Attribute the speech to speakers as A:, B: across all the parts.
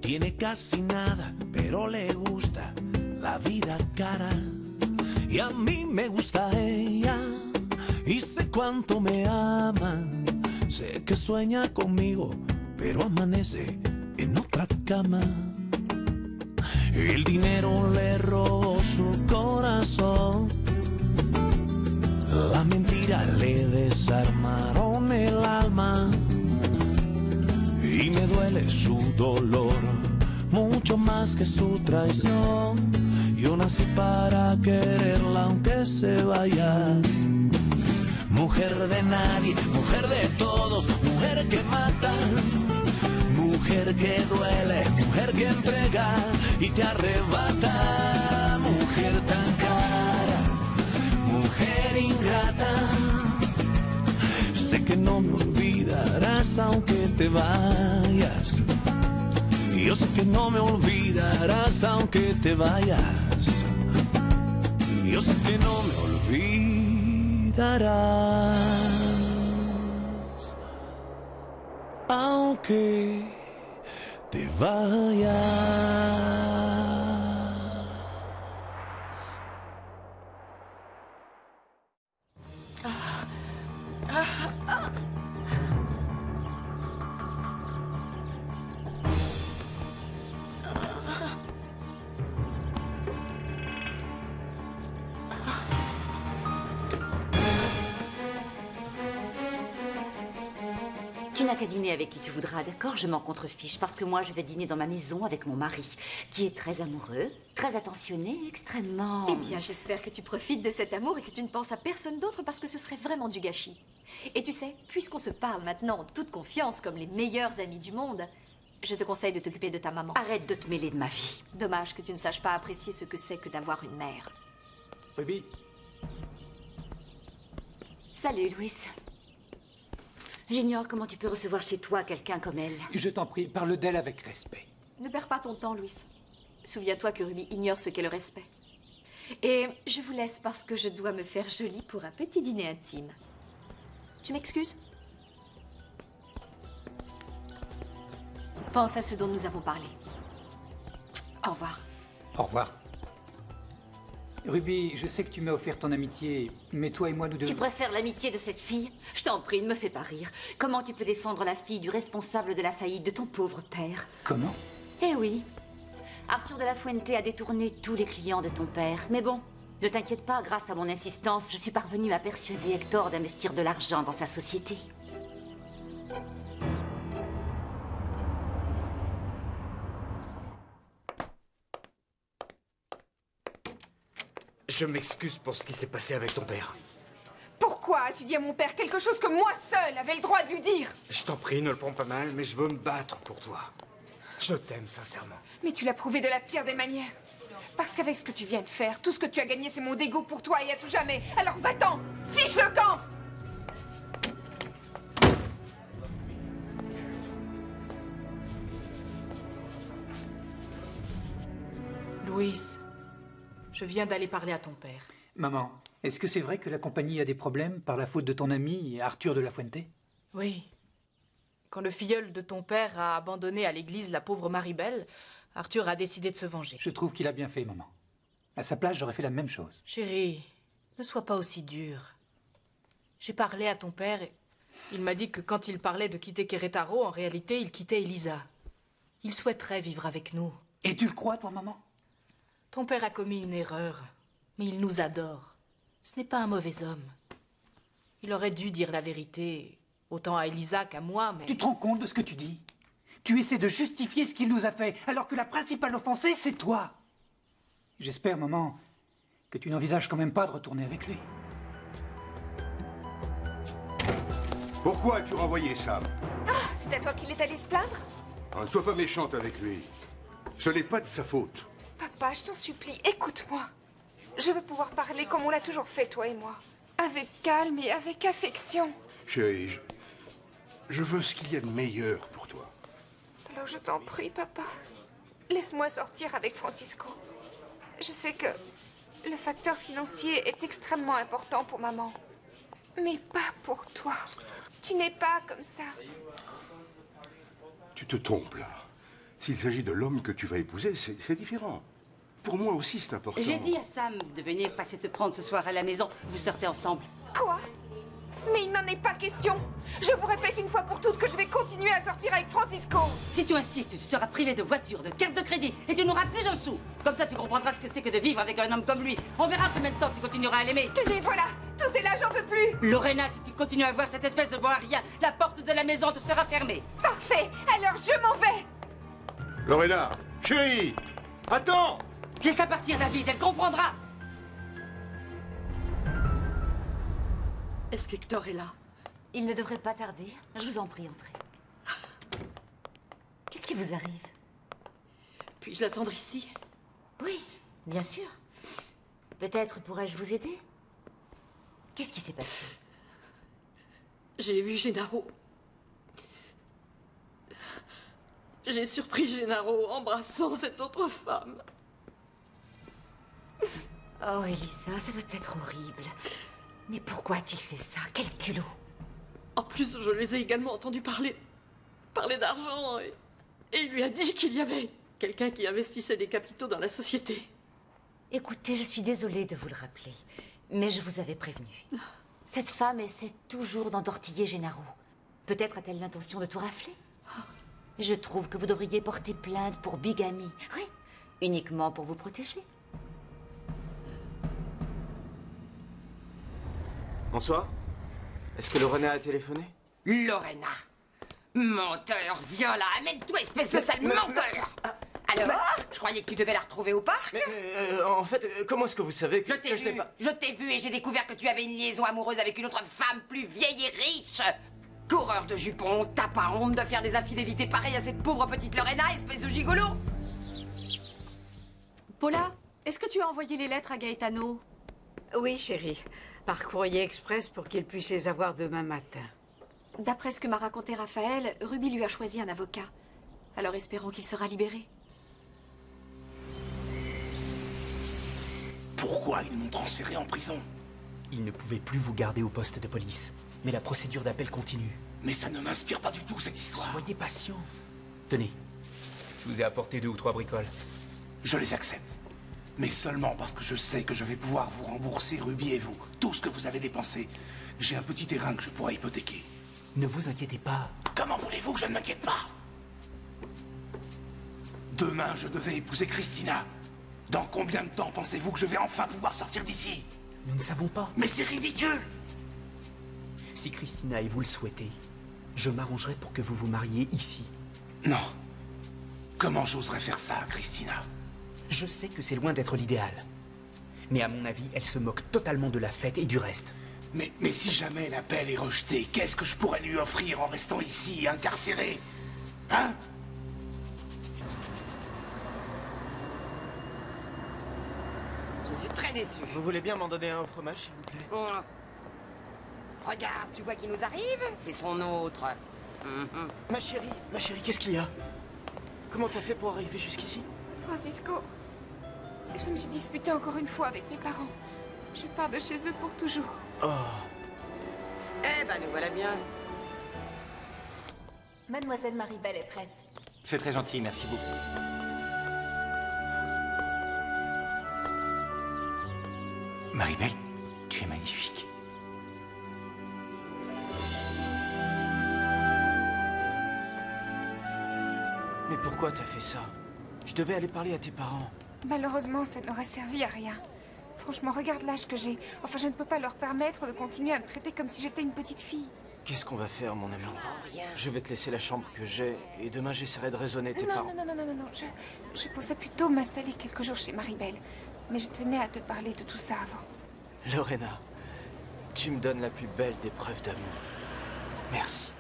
A: tiene casi nada, pero le gusta la vida cara. Y a mí me gusta ella, y sé cuánto me ama. Sé que sueña conmigo, pero amanece en otra cama. El dinero le robó su corazón, la mentira le desarmaron el alma. Y me duele su dolor, mucho más que su traición. Yo nací para quererla aunque se vaya. Mujer de nadie, mujer de todos, mujer que mata, mujer que duele, mujer que entrega y te arrebata. Mujer tan cara, mujer ingrata, sé que no me olvidarás aunque te vayas. Yo sé que no me olvidarás aunque te vayas. Yo sé que no me olvidarás aunque te vayas.
B: Tu n'as qu'à dîner avec qui tu voudras, d'accord? Je m'en contrefiche, parce que moi, je vais dîner dans ma maison avec mon mari, qui est très amoureux, très attentionné, extrêmement...
C: Eh bien, j'espère que tu profites de cet amour et que tu ne penses à personne d'autre parce que ce serait vraiment du gâchis. Et tu sais, puisqu'on se parle maintenant en toute confiance comme les meilleurs amis du monde, je te conseille de t'occuper de ta maman.
B: Arrête de te mêler de ma vie.
C: Dommage que tu ne saches pas apprécier ce que c'est que d'avoir une mère.
D: Ruby.
B: Salut, Louis. J'ignore comment tu peux recevoir chez toi quelqu'un comme elle.
D: Je t'en prie, parle d'elle avec respect.
C: Ne perds pas ton temps, Louis. Souviens-toi que Ruby ignore ce qu'est le respect. Et je vous laisse parce que je dois me faire jolie pour un petit dîner intime. Tu m'excuses? Pense à ce dont nous avons parlé. Au revoir.
D: Au revoir. Ruby, je sais que tu m'as offert ton amitié, mais toi et moi, nous devons...
B: Tu préfères l'amitié de cette fille? Je t'en prie, ne me fais pas rire. Comment tu peux défendre la fille du responsable de la faillite de ton pauvre père?
D: Comment?
B: Eh oui. Arthur de la Fuente a détourné tous les clients de ton père. Mais bon, ne t'inquiète pas, grâce à mon insistance, je suis parvenue à persuader Hector d'investir de l'argent dans sa société.
E: Je m'excuse pour ce qui s'est passé avec ton père.
F: Pourquoi as-tu dit à mon père quelque chose que moi seule avais le droit de lui dire?
E: Je t'en prie, ne le prends pas mal, mais je veux me battre pour toi. Je t'aime sincèrement.
F: Mais tu l'as prouvé de la pire des manières. Parce qu'avec ce que tu viens de faire, tout ce que tu as gagné, c'est mon dégoût pour toi et à tout jamais. Alors va-t'en! Fiche le camp!
C: Louis, je viens d'aller parler à ton père.
D: Maman, est-ce que c'est vrai que la compagnie a des problèmes par la faute de ton ami Arthur de la Fuente?
C: Oui. Quand le filleul de ton père a abandonné à l'église la pauvre Maribel, Arthur a décidé de se venger.
D: Je trouve qu'il a bien fait, maman. À sa place, j'aurais fait la même chose.
C: Chérie, ne sois pas aussi dure. J'ai parlé à ton père et il m'a dit que quand il parlait de quitter Querétaro, en réalité, il quittait Elisa. Il souhaiterait vivre avec nous.
D: Et tu le crois, toi, maman?
C: Ton père a commis une erreur, mais il nous adore. Ce n'est pas un mauvais homme. Il aurait dû dire la vérité, autant à Elisa qu'à moi, mais...
D: Tu te rends compte de ce que tu dis? Tu essaies de justifier ce qu'il nous a fait, alors que la principale offensée, c'est toi. J'espère, maman, que tu n'envisages quand même pas de retourner avec lui.
G: Pourquoi as-tu renvoyé Sam?
F: Ah, c'est à toi qu'il est allé se plaindre?
G: Oh, ne sois pas méchante avec lui. Ce n'est pas de sa faute.
F: Papa, je t'en supplie, écoute-moi. Je veux pouvoir parler comme on l'a toujours fait, toi et moi. Avec calme et avec affection.
G: Chérie, je veux ce qu'il y a de meilleur pour toi.
F: Alors je t'en prie, papa. Laisse-moi sortir avec Francisco. Je sais que le facteur financier est extrêmement important pour maman. Mais pas pour toi. Tu n'es pas comme ça.
G: Tu te trompes là. S'il s'agit de l'homme que tu vas épouser, c'est différent. Pour moi aussi, c'est important.
H: J'ai dit à Sam de venir passer te prendre ce soir à la maison. Vous sortez ensemble.
F: Quoi? Mais il n'en est pas question. Je vous répète une fois pour toutes que je vais continuer à sortir avec Francisco.
H: Si tu insistes, tu seras privé de voiture, de carte de crédit et tu n'auras plus un sou. Comme ça, tu comprendras ce que c'est que de vivre avec un homme comme lui. On verra combien de temps tu continueras à l'aimer.
F: Tenez, voilà. Tout est là, j'en peux plus.
H: Lorena, si tu continues à voir cette espèce de bon à rien, la porte de la maison te sera fermée.
F: Parfait. Alors je m'en vais.
G: Lorena, chérie, attends!
H: Laisse-la partir, David, elle comprendra. Est-ce qu'Hector est là?
B: Il ne devrait pas tarder. Je vous en prie, entrez. Qu'est-ce qui vous arrive?
H: Puis-je l'attendre ici?
B: Oui, bien sûr. Peut-être pourrais-je vous aider? Qu'est-ce qui s'est passé?
H: J'ai vu Gennaro. J'ai surpris Gennaro embrassant cette autre femme.
B: Oh, Elisa, ça doit être horrible. Mais pourquoi a-t-il fait ça? Quel culot!
H: En plus, je les ai également entendus parler d'argent et il lui a dit qu'il y avait quelqu'un qui investissait des capitaux dans la société.
B: Écoutez, je suis désolée de vous le rappeler, mais je vous avais prévenu. Cette femme essaie toujours d'entortiller Gennaro. Peut-être a-t-elle l'intention de tout rafler? Je trouve que vous devriez porter plainte pour bigamie. Oui, uniquement pour vous protéger.
E: Bonsoir. Est-ce que Lorena a téléphoné?
I: Lorena! Menteur, viens là, amène-toi, espèce de sale menteur! Alors, je croyais que tu devais la retrouver au parc?
E: Mais, en fait, comment est-ce que vous savez que
I: Je t'ai vu et j'ai découvert que tu avais une liaison amoureuse avec une autre femme plus vieille et riche! Coureur de jupons, t'as pas honte de faire des infidélités pareilles à cette pauvre petite Lorena, espèce de gigolo?
C: Paula, est-ce que tu as envoyé les lettres à Gaetano?
H: Oui, chérie. Par courrier express pour qu'il puisse les avoir demain matin.
C: D'après ce que m'a raconté Raphaël, Ruby lui a choisi un avocat. Alors espérons qu'il sera libéré.
J: Pourquoi ils m'ont transféré en prison?
K: Ils ne pouvaient plus vous garder au poste de police. Mais la procédure d'appel continue.
J: Mais ça ne m'inspire pas du tout, cette histoire.
K: Soyez patient. Tenez, je vous ai apporté 2 ou 3 bricoles.
J: Je les accepte. Mais seulement parce que je sais que je vais pouvoir vous rembourser, Ruby et vous, tout ce que vous avez dépensé. J'ai un petit terrain que je pourrais hypothéquer.
K: Ne vous inquiétez pas.
J: Comment voulez-vous que je ne m'inquiète pas? Demain, je devais épouser Christina. Dans combien de temps pensez-vous que je vais enfin pouvoir sortir d'ici?
K: Nous ne savons pas.
J: Mais c'est ridicule!
K: Si Christina et vous le souhaitez, je m'arrangerai pour que vous vous mariez ici.
J: Non. Comment j'oserais faire ça, Christina?
K: Je sais que c'est loin d'être l'idéal. Mais à mon avis, elle se moque totalement de la fête et du reste.
J: Mais si jamais l'appel est rejeté, qu'est-ce que je pourrais lui offrir en restant ici, incarcéré? Hein?
I: Je suis très déçu.
E: Vous voulez bien m'en donner un au fromage, s'il vous plaît?
I: Regarde, tu vois qui nous arrive? C'est son autre.
E: Ma chérie, qu'est-ce qu'il y a? Comment t'as fait pour arriver jusqu'ici?
F: Francisco, je me suis disputée encore une fois avec mes parents. Je pars de chez eux pour toujours.
E: Oh.
I: Eh ben, nous voilà bien.
C: Mademoiselle Maribel est prête.
K: C'est très gentil, merci beaucoup.
J: Maribel, tu es magnifique.
E: Mais pourquoi t'as fait ça? Je devais aller parler à tes parents.
F: Malheureusement, ça n'aurait servi à rien. Franchement, regarde l'âge que j'ai. Enfin, je ne peux pas leur permettre de continuer à me traiter comme si j'étais une petite fille.
E: Qu'est-ce qu'on va faire, mon ami?
I: Rien.
E: Je vais te laisser la chambre que j'ai, et demain j'essaierai de raisonner tes parents.
F: Non. Je pensais plutôt m'installer quelques jours chez Maribel. Mais je tenais à te parler de tout ça avant.
E: Lorena, tu me donnes la plus belle des preuves d'amour. Merci.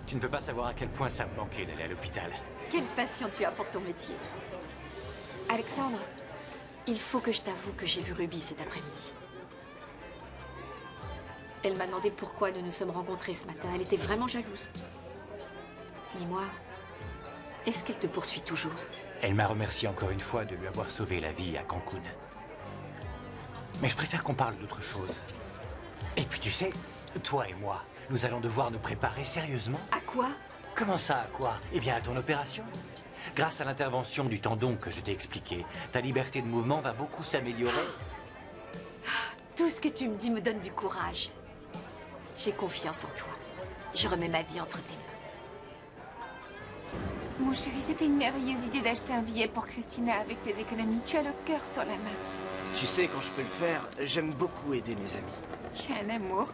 K: Tu ne peux pas savoir à quel point ça me manquait d'aller à l'hôpital.
C: Quelle passion tu as pour ton métier. Alexandre, il faut que je t'avoue que j'ai vu Ruby cet après-midi. Elle m'a demandé pourquoi nous nous sommes rencontrés ce matin. Elle était vraiment jalouse. Dis-moi, est-ce qu'elle te poursuit toujours?
K: Elle m'a remercié encore une fois de lui avoir sauvé la vie à Cancun. Mais je préfère qu'on parle d'autre chose. Et puis tu sais, toi et moi, nous allons devoir nous préparer sérieusement.
C: À quoi?
K: Comment ça, à quoi? Eh bien, à ton opération. Grâce à l'intervention du tendon que je t'ai expliqué, ta liberté de mouvement va beaucoup s'améliorer.
C: Tout ce que tu me dis me donne du courage. J'ai confiance en toi. Je remets ma vie entre tes mains.
F: Mon chéri, c'était une merveilleuse idée d'acheter un billet pour Christina avec tes économies. Tu as le cœur sur la main.
L: Tu sais, quand je peux le faire, j'aime beaucoup aider mes amis.
F: Tu as un amour.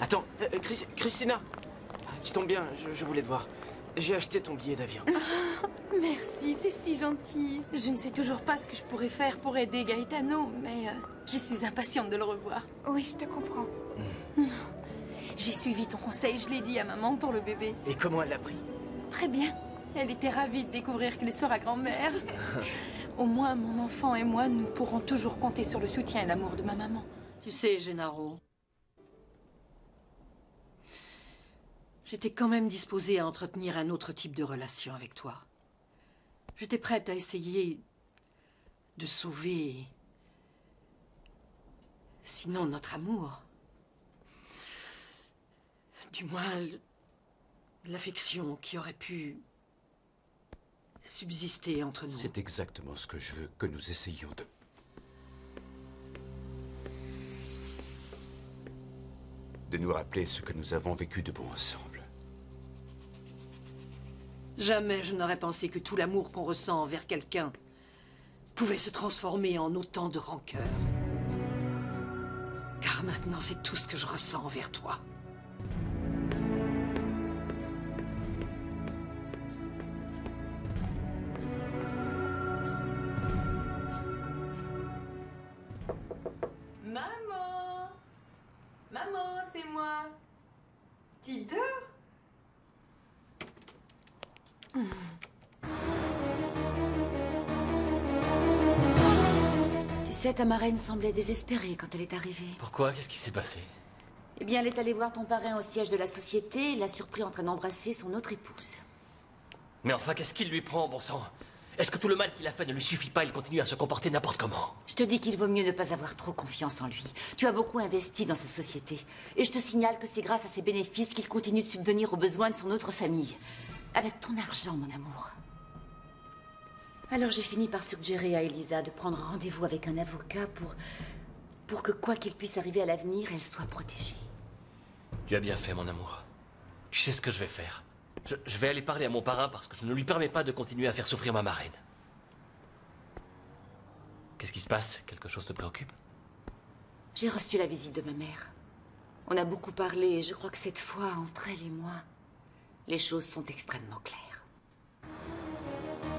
L: Attends, Christina, tu tombes bien, je voulais te voir. J'ai acheté ton billet d'avion.
M: Merci, c'est si gentil. Je ne sais toujours pas ce que je pourrais faire pour aider Gaetano, mais je suis impatiente de le revoir.
F: Oui, je te comprends.
M: J'ai suivi ton conseil, je l'ai dit à maman pour le bébé.
L: Et comment elle l'a pris?
M: Très bien. Elle était ravie de découvrir qu'elle sera grand-mère. Au moins, mon enfant et moi, nous pourrons toujours compter sur le soutien et l'amour de ma maman.
H: Tu sais, Gennaro, j'étais quand même disposée à entretenir un autre type de relation avec toi. J'étais prête à essayer de sauver, sinon notre amour, du moins l'affection qui aurait pu subsister entre nous.
N: C'est exactement ce que je veux que nous essayions de nous rappeler ce que nous avons vécu de bon ensemble.
H: Jamais je n'aurais pensé que tout l'amour qu'on ressent envers quelqu'un pouvait se transformer en autant de rancœur. Car maintenant, c'est tout ce que je ressens envers toi.
M: Maman! Maman, c'est moi. Tu dors?
B: Tu sais, ta marraine semblait désespérée quand elle est arrivée.
O: Pourquoi? Qu'est-ce qui s'est passé?
B: Eh bien, elle est allée voir ton parrain au siège de la société et l'a surpris en train d'embrasser son autre épouse.
O: Mais enfin, qu'est-ce qu'il lui prend, bon sang? Est-ce que tout le mal qu'il a fait ne lui suffit pas? Il continue à se comporter n'importe comment.
B: Je te dis qu'il vaut mieux ne pas avoir trop confiance en lui. Tu as beaucoup investi dans sa société. Et je te signale que c'est grâce à ses bénéfices qu'il continue de subvenir aux besoins de son autre famille. Avec ton argent, mon amour. Alors j'ai fini par suggérer à Elisa de prendre rendez-vous avec un avocat pour que quoi qu'il puisse arriver à l'avenir, elle soit protégée.
O: Tu as bien fait, mon amour. Tu sais ce que je vais faire? Je vais aller parler à mon parrain parce que je ne lui permets pas de continuer à faire souffrir ma marraine. Qu'est-ce qui se passe? Quelque chose te préoccupe?
B: J'ai reçu la visite de ma mère. On a beaucoup parlé et je crois que cette fois, entre elle et moi, les choses sont extrêmement claires.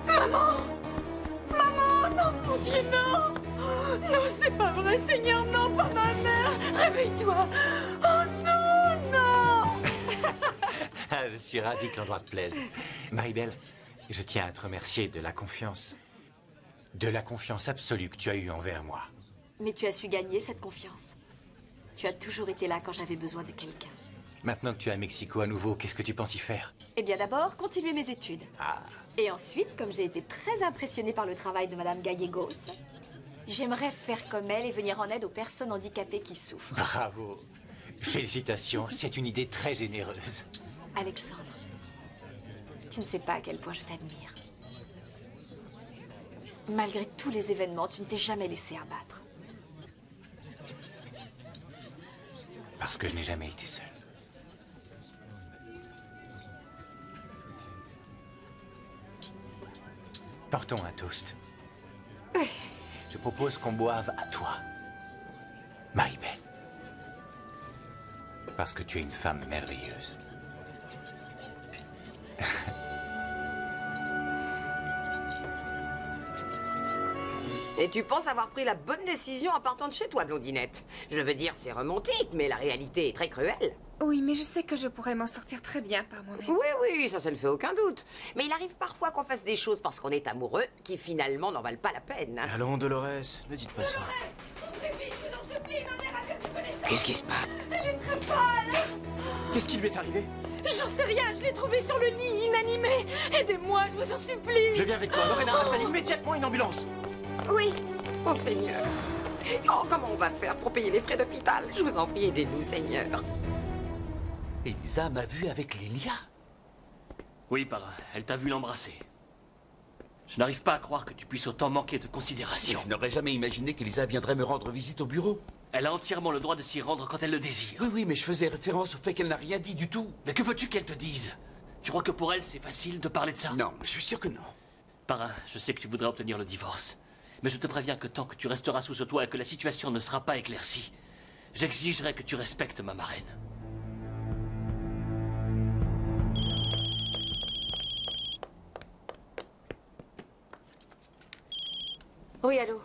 M: Maman! Maman! Non, mon Dieu, non! Non, c'est pas vrai, Seigneur, non, pas ma mère! Réveille-toi! Oh non, non!
K: Je suis ravi que l'endroit te plaise. Marie-Belle, je tiens à te remercier de la confiance absolue que tu as eue envers moi.
C: Mais tu as su gagner cette confiance. Tu as toujours été là quand j'avais besoin de quelqu'un.
K: Maintenant que tu es à Mexico à nouveau, qu'est-ce que tu penses y faire?
C: Eh bien d'abord, continuer mes études.
K: Ah.
C: Et ensuite, comme j'ai été très impressionnée par le travail de Madame Gallegos, j'aimerais faire comme elle et venir en aide aux personnes handicapées qui souffrent.
K: Bravo. Félicitations, c'est une idée très généreuse.
C: Alexandre, tu ne sais pas à quel point je t'admire. Malgré tous les événements, tu ne t'es jamais laissé abattre.
K: Parce que je n'ai jamais été seul. Portons un toast. Je propose qu'on boive à toi, Marie-Belle. Parce que tu es une femme merveilleuse.
I: Et tu penses avoir pris la bonne décision en partant de chez toi, Blondinette? Je veux dire, c'est romantique, mais la réalité est très cruelle.
F: Oui, mais je sais que je pourrais m'en sortir très bien par moi-même.
I: Oui, ça ne fait aucun doute. Mais il arrive parfois qu'on fasse des choses parce qu'on est amoureux qui finalement n'en valent pas la peine.
L: Allons, Dolores, ne dites pas ça.
I: Qu'est-ce qui se passe?
M: Elle est très pâle!
L: Qu'est-ce qui lui est arrivé?
M: J'en sais rien, je l'ai trouvée sur le lit, inanimée. Aidez-moi, je vous en supplie.
L: Je viens avec toi. Lorena, appelle immédiatement une ambulance.
I: Oui, mon Seigneur. Oh, comment on va faire pour payer les frais d'hôpital? Je vous en prie, aidez-nous, Seigneur.
K: Elisa m'a vu avec Lilia.
O: Oui, parrain, elle t'a vu l'embrasser. Je n'arrive pas à croire que tu puisses autant manquer de considération.
N: Je n'aurais jamais imaginé qu'Elisa viendrait me rendre visite au bureau.
O: Elle a entièrement le droit de s'y rendre quand elle le désire.
N: Oui, mais je faisais référence au fait qu'elle n'a rien dit du tout.
O: Mais que veux-tu qu'elle te dise? Tu crois que pour elle, c'est facile de parler de ça?
N: Non, je suis sûr que non.
O: Parrain, je sais que tu voudrais obtenir le divorce. Mais je te préviens que tant que tu resteras sous ce toit et que la situation ne sera pas éclaircie, j'exigerai que tu respectes ma marraine.
B: Oui, allô?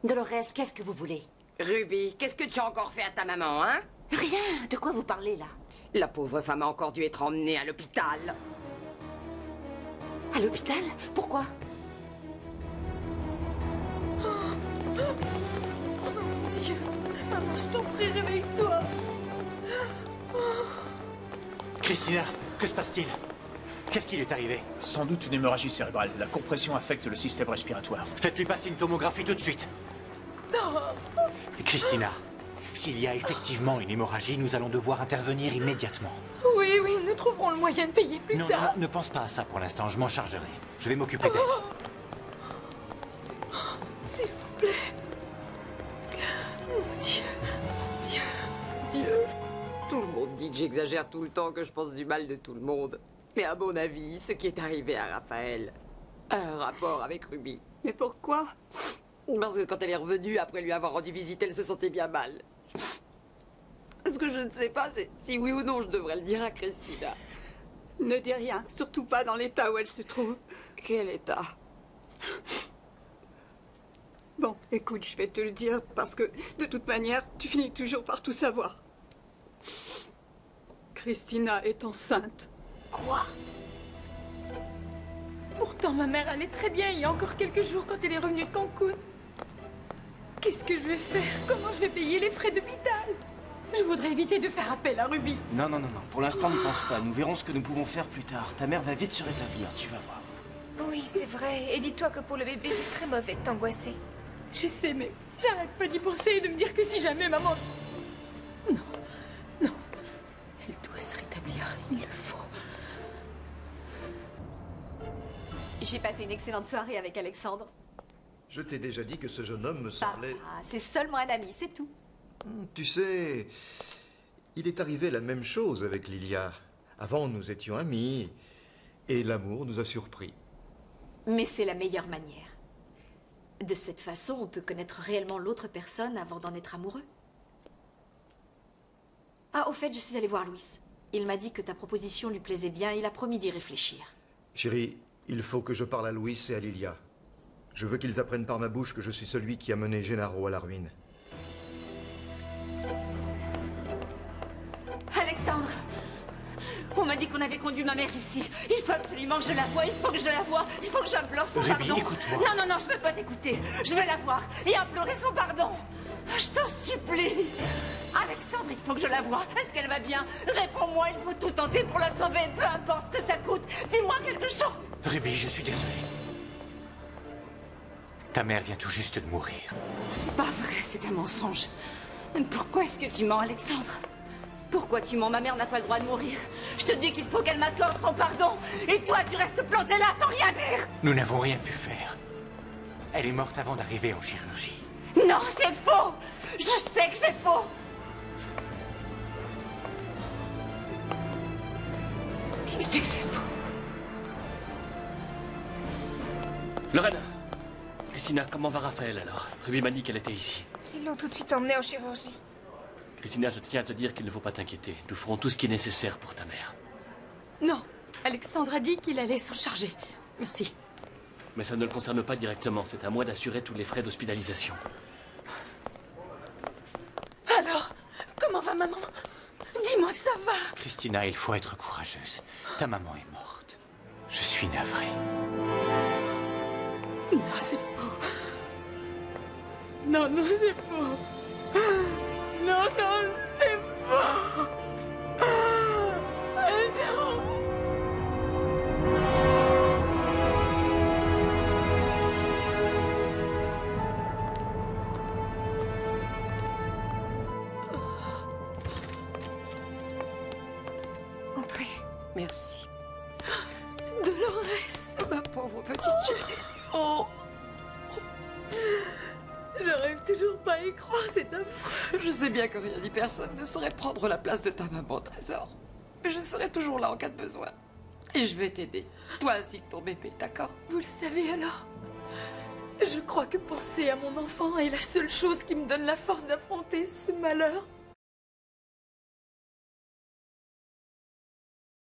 B: Dolores, qu'est-ce que vous voulez?
I: Ruby, qu'est-ce que tu as encore fait à ta maman, hein?
B: Rien. De quoi vous parlez, là?
I: La pauvre femme a encore dû être emmenée à l'hôpital.
B: À l'hôpital? Pourquoi?
M: Oh mon Dieu. Maman, je t'en prie, réveille-toi.
K: Christina, que se passe-t-il? Qu'est-ce qui lui est arrivé?
P: Sans doute une hémorragie cérébrale. La compression affecte le système respiratoire.
K: Faites-lui passer une tomographie tout de suite.
M: Non.
K: Christina, s'il y a effectivement une hémorragie, nous allons devoir intervenir immédiatement.
M: Oui, nous trouverons le moyen de payer plus tard.
K: Non, ne pense pas à ça pour l'instant, je m'en chargerai. Je vais m'occuper d'elle.
M: S'il vous plaît. Mon Dieu. Dieu.
I: Tout le monde dit que j'exagère tout le temps, que je pense du mal de tout le monde. Mais à mon avis, ce qui est arrivé à Raphaël a un rapport avec Ruby.
Q: Mais pourquoi?
I: Parce que quand elle est revenue, après lui avoir rendu visite, elle se sentait bien mal. Ce que je ne sais pas, c'est si oui ou non je devrais le dire à Christina.
Q: Ne dis rien, surtout pas dans l'état où elle se trouve.
I: Quel état?
Q: Bon, écoute, je vais te le dire parce que, de toute manière, tu finis toujours par tout savoir. Christina est enceinte.
M: Quoi? Pourtant, ma mère allait très bien il y a encore quelques jours quand elle est revenue de Cancun. Qu'est-ce que je vais faire? Comment je vais payer les frais d'hôpital? Je voudrais éviter de faire appel à Ruby.
L: Non. Pour l'instant, ne pense pas. Nous verrons ce que nous pouvons faire plus tard. Ta mère va vite se rétablir, tu vas voir.
F: Oui, c'est vrai. Et dis-toi que pour le bébé, c'est très mauvais de t'angoisser.
M: Je sais, mais j'arrête pas d'y penser et de me dire que si jamais maman... Non. Elle doit se rétablir. Il le faut.
C: J'ai passé une excellente soirée avec Alexandre.
R: Je t'ai déjà dit que ce jeune homme me semblait...
C: Ah, c'est seulement un ami, c'est tout.
R: Tu sais, il est arrivé la même chose avec Lilia. Avant, nous étions amis, et l'amour nous a surpris.
C: Mais c'est la meilleure manière. De cette façon, on peut connaître réellement l'autre personne avant d'en être amoureux. Ah, au fait, je suis allée voir Louis. Il m'a dit que ta proposition lui plaisait bien, il a promis d'y réfléchir.
R: Chérie, il faut que je parle à Louis et à Lilia. Je veux qu'ils apprennent par ma bouche que je suis celui qui a mené Gennaro à la ruine.
B: Alexandre! On m'a dit qu'on avait conduit ma mère ici. Il faut absolument que je la voie, il faut que je la voie, il faut que j'implore son pardon.
K: Écoute-moi.
B: Non, je veux pas t'écouter. Je veux la voir et implorer son pardon. Je t'en supplie. Alexandre, il faut que je la voie. Est-ce qu'elle va bien? Réponds-moi, il faut tout tenter pour la sauver, peu importe ce que ça coûte. Dis-moi quelque chose.
K: Ruby, je suis désolé. Ta mère vient tout juste de mourir.
B: C'est pas vrai, c'est un mensonge. Pourquoi est-ce que tu mens, Alexandre? Pourquoi tu mens? Ma mère n'a pas le droit de mourir. Je te dis qu'il faut qu'elle m'accorde son pardon. Et toi, tu restes planté là sans rien dire.
K: Nous n'avons rien pu faire. Elle est morte avant d'arriver en chirurgie.
B: Non, c'est faux. Je sais que c'est faux. Je sais que c'est faux.
O: Lorraine! Christina, comment va Raphaël alors? Ruby m'a dit qu'elle était ici.
F: Ils l'ont tout de suite emmené en chirurgie.
O: Christina, je tiens à te dire qu'il ne faut pas t'inquiéter. Nous ferons tout ce qui est nécessaire pour ta mère.
M: Non, Alexandre a dit qu'il allait s'en charger. Merci.
O: Mais ça ne le concerne pas directement. C'est à moi d'assurer tous les frais d'hospitalisation.
M: Alors, comment va maman? Dis-moi que ça va.
K: Christina, il faut être courageuse. Ta maman est morte. Je suis navré.
M: Non, c'est faux. Non, c'est faux. Non, c'est faux. Non.
S: Merci.
M: Dolores.
S: Ma pauvre petite chérie. Oh.
M: J'arrive toujours pas à y croire, c'est affreux.
S: Je sais bien que rien ni personne ne saurait prendre la place de ta maman, Trésor. Mais je serai toujours là en cas de besoin. Et je vais t'aider. Toi ainsi que ton bébé, d'accord?
M: Vous le savez alors? Je crois que penser à mon enfant est la seule chose qui me donne la force d'affronter ce malheur.